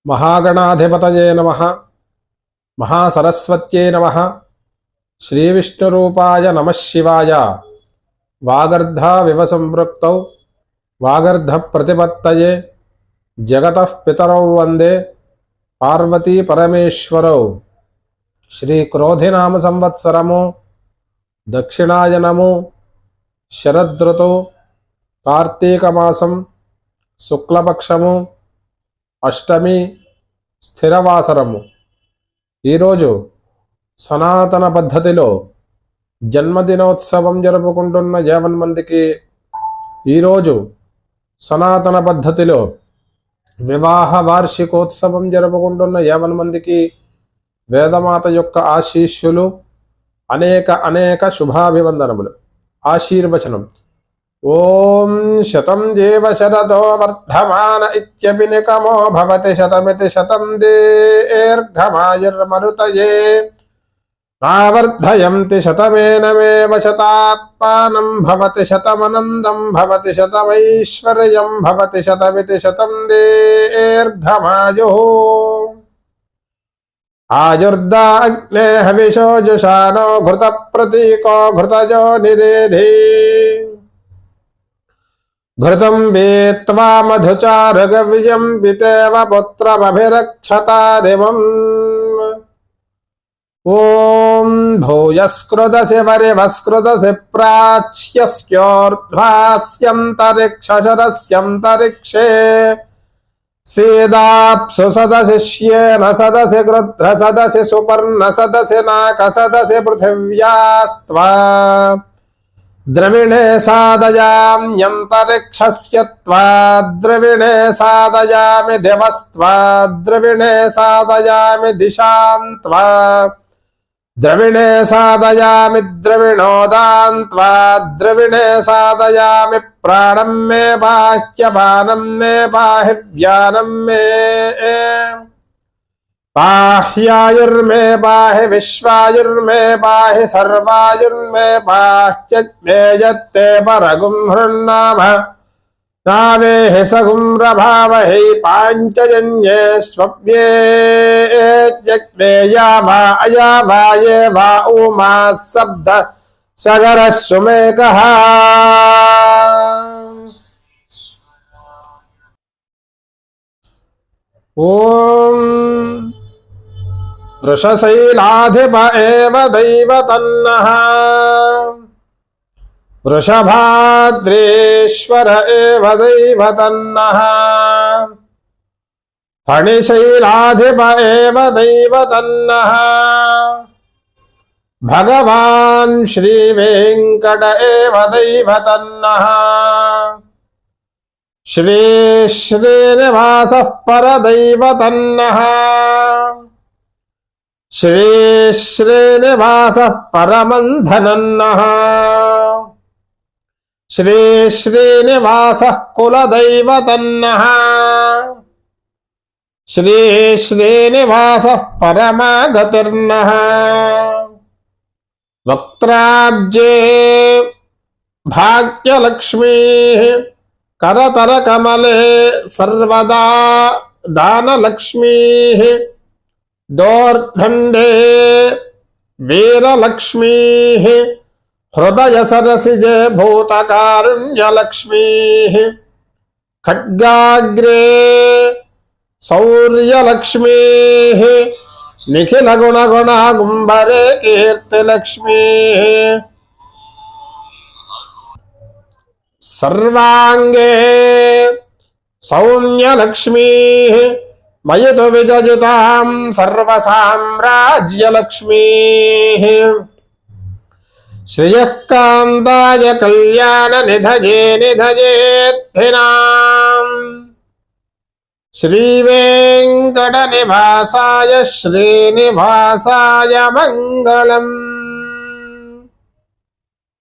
महागणाधिपतये नमः। महासरस्वत्यै नमः। श्रीविष्णुरूपाय नमः शिवाय। वागर्धाविव संपृक्तौ वागर्धप्रतिपत्तये जगतः पितरौ वन्दे पार्वती परमेश्वरौ। श्रीक्रोधिनाम संवत्सरमु दक्षिणायनमु शरदृतौ कार्तीकमासं शुक्लपक्षము అష్టమి స్థిరవాసరము। ఈరోజు సనాతన పద్ధతిలో జన్మదినోత్సవం జరుపుకుంటున్న 50 మందికి, ఈరోజు సనాతన పద్ధతిలో వివాహ వార్షికోత్సవం జరుపుకుంటున్న 50 మందికి వేదమాత యొక్క ఆశీస్సులు, అనేక శుభాభివందనములు। ఆశీర్వచనం: ఓం శతం జీవ శరదో వర్ధమాన ఇత్యభినికమో భవతి శతమితి శతం దీర్ఘమాయుర్మరుతయే ఆవర్ధయంతి శతమేనమేవ శతాత్మానం భవతి శతమనందం భవతి శతమైశ్వర్యం భవతి శతమితి శతం దీర్ఘమాయుః। ఆయుర్దా అగ్నే హవిషో జుషానో ఘృత ప్రతీకో ఘృతజో నిరేధి घृतं वेत्वा मधुचारगव्यं पितेव पुत्रमभिरक्षतादिमम्। ॐ भूयस्कृतस्य परिवस्कृतस्य प्राच्यस्योर्ध्वास्यन्तरिक्षशरस्यन्तरिक्षे सीदाप्सु सदशिष्येन सदसि गृध्र सदसि सुपर्ण सदसि नाक सदसि पृथिव्यास्त्वा द्रविणे सादयाम्यन्तरिक्षस्य त्वाद्रविणे सादयामि दिवस्त्वाद्रविणे सादयामि दिशां त्वा द्रविणे सादयामि द्रविणोदान् त्वाद्रविणे सादयामि प्राणं मे बाह्यपानं मे पाहि व्यानं मे बाह्यायुर्मे पाहि विश्वायुर्मे पाहि सर्वायुर्मे पाह्यज्ञेयत्ते परगुं हृन्नाम नावेहि सगुं रभावहि पाञ्चजन्ये स्वप्ये जज्ञेया वा अया वा ये वा उमा शब्द सगरः सुमेकः। ओम वृषशैलाधिप एव दैवतन्नः वृषभाद्रेश्वर एव दैवतन्नः फणिशैलाधिप एव दैवतन्नः भगवान् श्रीवेङ्कट एव दैवतन्नः श्री श्रीनिवासः परदैवतन्नः श्री श्रीनिवासः परमन्धनन्नः श्री श्रीनिवासः कुलदैवतन्नः श्री श्रीनिवासः परमागतिर्नः वक्त्राब्जे भाग्यलक्ष्मीः करतरकमले सर्वदा दानलक्ष्मीः दोर्दण्डे वीरलक्ष्मीः हृदय सरसिजे भूतकारुण्यलक्ष्मीः खड्गाग्रे शौर्यलक्ष्मीः निखिलगुणगुणागुम्बरे कीर्तिलक्ष्मीः सर्वांगे सौम्यलक्ष्मीः मयितु विजजितां सर्वसाम्राज्यलक्ष्मीः श्रियः कान्ताय कल्याणनिधये निधयेत्थिनाम् श्रीवेङ्कटनिवासाय श्रीनिवासाय मङ्गलम्।